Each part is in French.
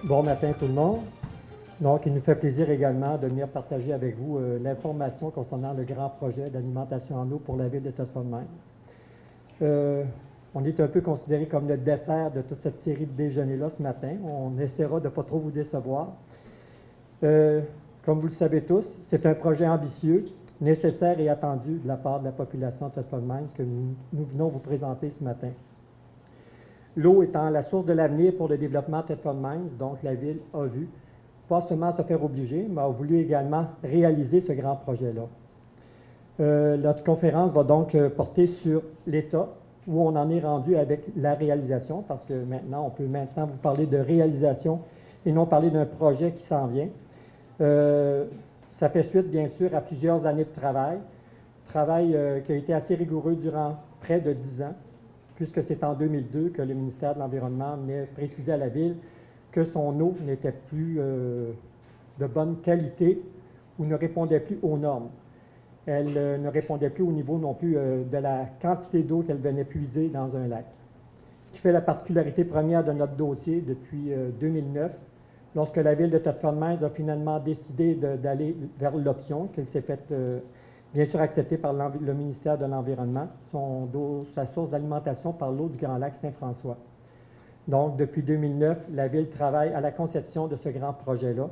Bon matin tout le monde. Donc, il nous fait plaisir également de venir partager avec vous l'information concernant le grand projet d'alimentation en eau pour la ville de Thetford Mines. On est un peu considéré comme le dessert de toute cette série de déjeuners-là ce matin. On essaiera de ne pas trop vous décevoir. Comme vous le savez tous, c'est un projet ambitieux, nécessaire et attendu de la part de la population de Thetford Mines que nous venons vous présenter ce matin. L'eau étant la source de l'avenir pour le développement de Thetford Mines, donc la ville a vu, pas seulement se faire obliger, mais a voulu également réaliser ce grand projet-là. Notre conférence va donc porter sur l'état où on en est rendu avec la réalisation, parce que maintenant, on peut vous parler de réalisation et non parler d'un projet qui s'en vient. Ça fait suite, bien sûr, à plusieurs années de travail qui a été assez rigoureux durant près de 10 ans, puisque c'est en 2002 que le ministère de l'Environnement venait préciser à la ville que son eau n'était plus de bonne qualité ou ne répondait plus aux normes. Elle ne répondait plus au niveau non plus de la quantité d'eau qu'elle venait puiser dans un lac. Ce qui fait la particularité première de notre dossier depuis 2009, lorsque la ville de Thetford Mines a finalement décidé d'aller vers l'option, qu'elle s'est faite bien sûr acceptée par le ministère de l'Environnement, sa source d'alimentation par l'eau du Grand Lac Saint-François. Donc, depuis 2009, la ville travaille à la conception de ce grand projet-là,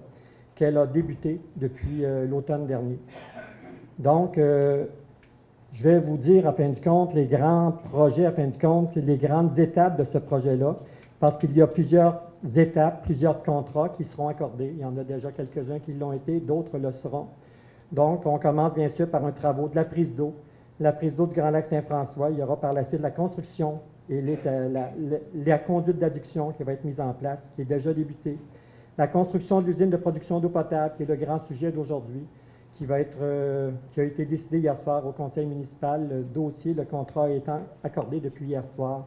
qu'elle a débuté depuis l'automne dernier. Donc, je vais vous dire, en fin de compte, les grands projets, en fin de compte, les grandes étapes de ce projet-là, parce qu'il y a plusieurs étapes, plusieurs contrats qui seront accordés. Il y en a déjà quelques-uns qui l'ont été, d'autres le seront. Donc, on commence bien sûr par un travaux de la prise d'eau du Grand Lac Saint-François. Il y aura par la suite la construction et la conduite d'adduction qui va être mise en place, qui est déjà débutée. La construction de l'usine de production d'eau potable, qui est le grand sujet d'aujourd'hui, qui a été décidé hier soir au conseil municipal. Le dossier, le contrat étant accordé depuis hier soir.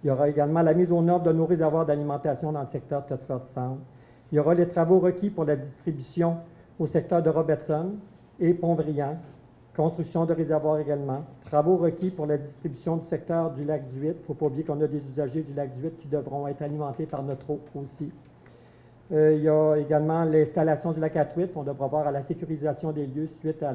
Il y aura également la mise aux normes de nos réservoirs d'alimentation dans le secteur Thetford Sound. Il y aura les travaux requis pour la distribution au secteur de Robertson et Pont-Brillant. Construction de réservoirs également. Travaux requis pour la distribution du secteur du lac du Huit. Il ne faut pas oublier qu'on a des usagers du lac du Huit qui devront être alimentés par notre eau aussi. Il y a également l'installation du lac Atwitt. On devra voir à la sécurisation des lieux suite à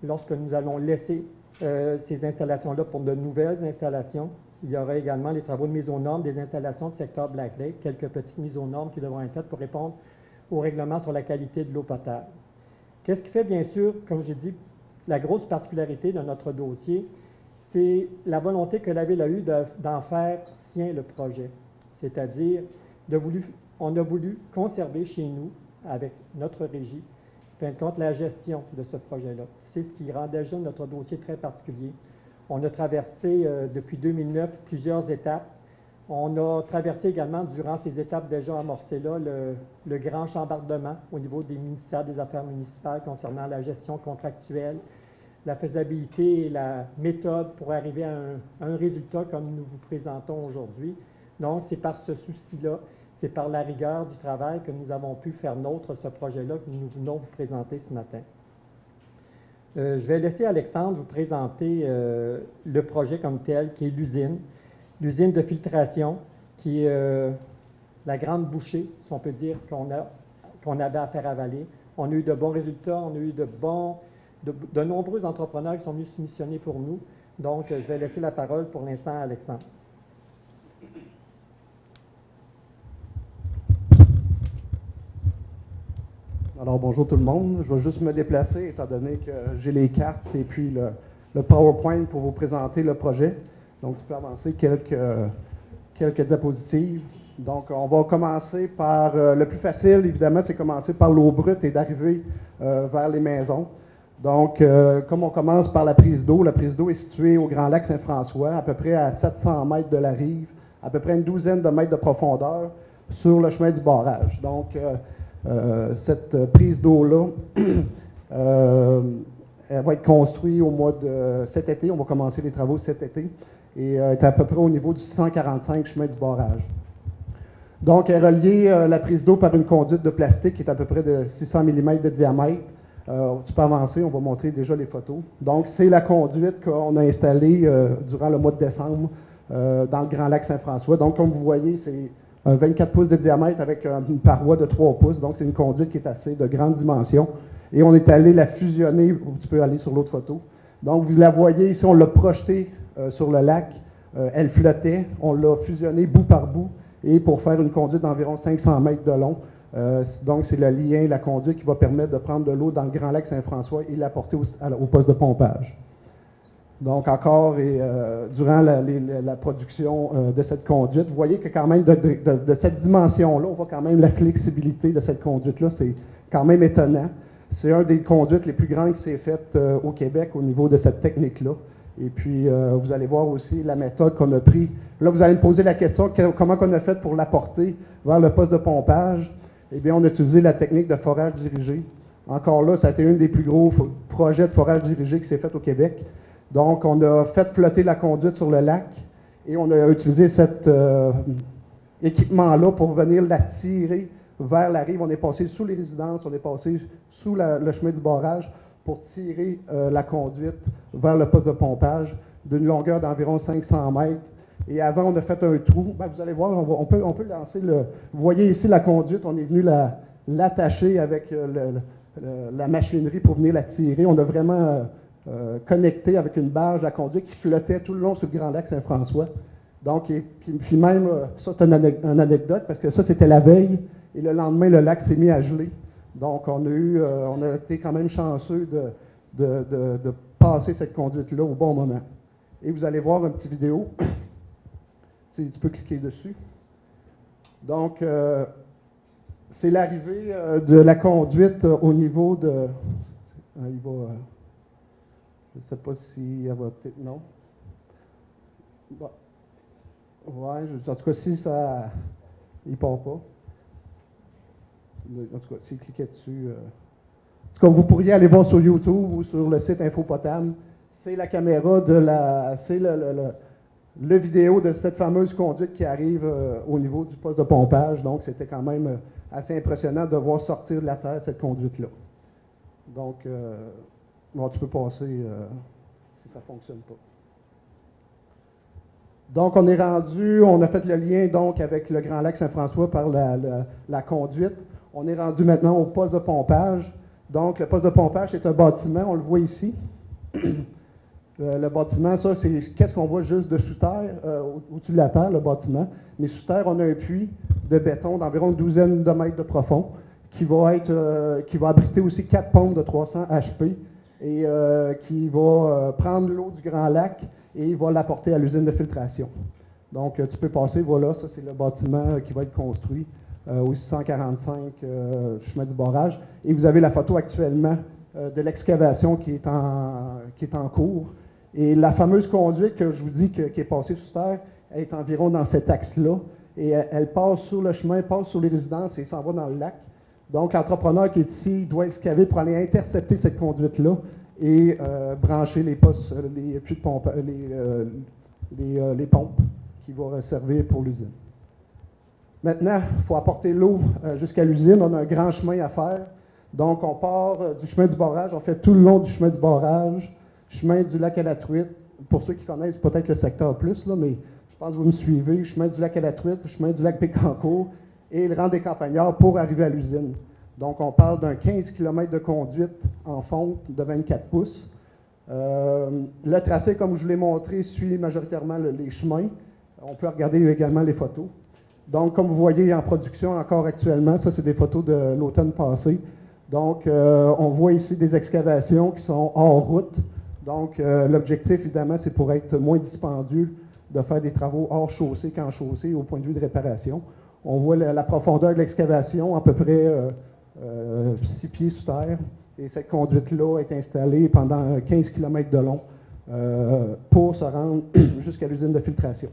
lorsque nous allons laisser ces installations-là pour de nouvelles installations. Il y aura également les travaux de mise aux normes des installations du secteur Black Lake, quelques petites mises aux normes qui devront être faites pour répondre au règlement sur la qualité de l'eau potable. Qu'est-ce qui fait, bien sûr, comme j'ai dit, la grosse particularité de notre dossier, c'est la volonté que la Ville a eue d'en faire sien le projet. C'est-à-dire, on a voulu conserver chez nous, avec notre régie, en fin de compte, la gestion de ce projet-là. C'est ce qui rend déjà notre dossier très particulier. On a traversé, depuis 2009, plusieurs étapes. On a traversé également, durant ces étapes déjà amorcées-là, le grand chambardement au niveau des ministères des Affaires municipales concernant la gestion contractuelle, la faisabilité et la méthode pour arriver à un résultat comme nous vous présentons aujourd'hui. Donc, c'est par ce souci-là, c'est par la rigueur du travail que nous avons pu faire nôtre ce projet-là que nous venons vous présenter ce matin. Je vais laisser Alexandre vous présenter le projet comme tel, qui est l'usine de filtration, qui est la grande bouchée, si on peut dire, qu'on avait à faire avaler. On a eu de bons résultats, on a eu de nombreux entrepreneurs qui sont venus soumissionner pour nous. Donc, je vais laisser la parole pour l'instant à Alexandre. Alors, bonjour tout le monde. Je vais juste me déplacer, étant donné que j'ai les cartes et puis le PowerPoint pour vous présenter le projet. Donc, tu peux avancer quelques diapositives. Donc, on va commencer par le plus facile, évidemment, c'est commencer par l'eau brute et d'arriver vers les maisons. Donc, comme on commence par la prise d'eau est située au Grand Lac Saint-François, à peu près à 700 mètres de la rive, à peu près une douzaine de mètres de profondeur sur le chemin du barrage. Donc, cette prise d'eau-là, elle va être construite au mois de cet été. On va commencer les travaux cet été et est à peu près au niveau du 645 chemin du barrage. Donc, elle est reliée, la prise d'eau, par une conduite de plastique qui est à peu près de 600 mm de diamètre. Tu peux avancer, on va montrer déjà les photos. Donc, c'est la conduite qu'on a installée durant le mois de décembre dans le Grand Lac Saint-François. Donc, comme vous voyez, c'est un 24 pouces de diamètre avec une paroi de 3 pouces. Donc, c'est une conduite qui est assez de grande dimension. Et on est allé la fusionner. Tu peux aller sur l'autre photo. Donc, vous la voyez ici, on l'a projetée sur le lac. Elle flottait. On l'a fusionnée bout par bout. Et pour faire une conduite d'environ 500 mètres de long. Donc, c'est le lien, la conduite qui va permettre de prendre de l'eau dans le Grand Lac Saint-François et l'apporter au poste de pompage. Donc, encore, durant la production de cette conduite, vous voyez que quand même de cette dimension-là, on voit quand même la flexibilité de cette conduite-là. C'est quand même étonnant. C'est un des conduites les plus grandes qui s'est faite au Québec au niveau de cette technique-là. Et puis, vous allez voir aussi la méthode qu'on a prise. Là, vous allez me poser la question, comment on a fait pour l'apporter vers le poste de pompage? Eh bien, on a utilisé la technique de forage dirigé. Encore là, ça a été un des plus gros projets de forage dirigé qui s'est fait au Québec. Donc, on a fait flotter la conduite sur le lac et on a utilisé cet équipement-là pour venir la tirer vers la rive. On est passé sous les résidences, on est passé sous le chemin du barrage pour tirer la conduite vers le poste de pompage d'une longueur d'environ 500 mètres. Et avant, on a fait un trou. Ben, vous allez voir, on peut lancer le... Vous voyez ici la conduite, on est venu l'attacher avec la machinerie pour venir la tirer. On a vraiment connecté avec une barge la conduite qui flottait tout le long sur le Grand Lac Saint-François. Donc, puis même, ça c'est une anecdote, parce que ça c'était la veille, et le lendemain, le lac s'est mis à geler. Donc, on a été quand même chanceux de passer cette conduite-là au bon moment. Et vous allez voir une petite vidéo. Tu peux cliquer dessus. Donc, c'est l'arrivée de la conduite au niveau de... je ne sais pas si elle va peut-être... Non. Bon. Ouais, en tout cas, si ça... Il ne part pas. En tout cas, s'il cliquait dessus... En tout cas, vous pourriez aller voir sur YouTube ou sur le site Infopotable. C'est la caméra de la... C'est le vidéo de cette fameuse conduite qui arrive au niveau du poste de pompage. Donc, c'était quand même assez impressionnant de voir sortir de la terre cette conduite-là. Donc, bon, tu peux passer si ça ne fonctionne pas. Donc, on est rendu, on a fait le lien donc avec le Grand Lac Saint-François par la conduite. On est rendu maintenant au poste de pompage. Donc, le poste de pompage, c'est un bâtiment, on le voit ici. Le bâtiment, ça, c'est qu'est-ce qu'on voit juste dessous terre, au-dessus de la terre, le bâtiment. Mais sous terre, on a un puits de béton d'environ une douzaine de mètres de profond qui va abriter aussi 4 pompes de 300 HP et qui va prendre l'eau du Grand Lac et va l'apporter à l'usine de filtration. Donc, tu peux passer, voilà, ça, c'est le bâtiment qui va être construit au 645 chemin du barrage. Et vous avez la photo actuellement de l'excavation qui est en cours. Et la fameuse conduite que je vous dis qui est passée sous terre, elle est environ dans cet axe-là. Et elle passe sur le chemin, passe sur les résidences et s'en va dans le lac. Donc, l'entrepreneur qui est ici doit excaver pour aller intercepter cette conduite-là et brancher les postes, les puits de pompe, les pompes qui vont servir pour l'usine. Maintenant, il faut apporter l'eau jusqu'à l'usine. On a un grand chemin à faire. Donc, on part du chemin du barrage, on fait tout le long du chemin du barrage, chemin du lac à la Truite. Pour ceux qui connaissent peut-être le secteur plus, là, mais je pense que vous me suivez. Chemin du lac à la Truite, chemin du lac Bécancour et le rang des Campagnards pour arriver à l'usine. Donc, on parle d'un 15 km de conduite en fonte de 24 pouces. Le tracé, comme je vous l'ai montré, suit majoritairement les chemins. On peut regarder également les photos. Donc, comme vous voyez en production encore actuellement, ça, c'est des photos de l'automne passé. Donc, on voit ici des excavations qui sont hors route. Donc, l'objectif, évidemment, c'est pour être moins dispendieux de faire des travaux hors chaussée qu'en chaussée au point de vue de réparation. On voit la profondeur de l'excavation, à peu près 6 pieds sous terre. Et cette conduite-là est installée pendant 15 km de long pour se rendre jusqu'à l'usine de filtration.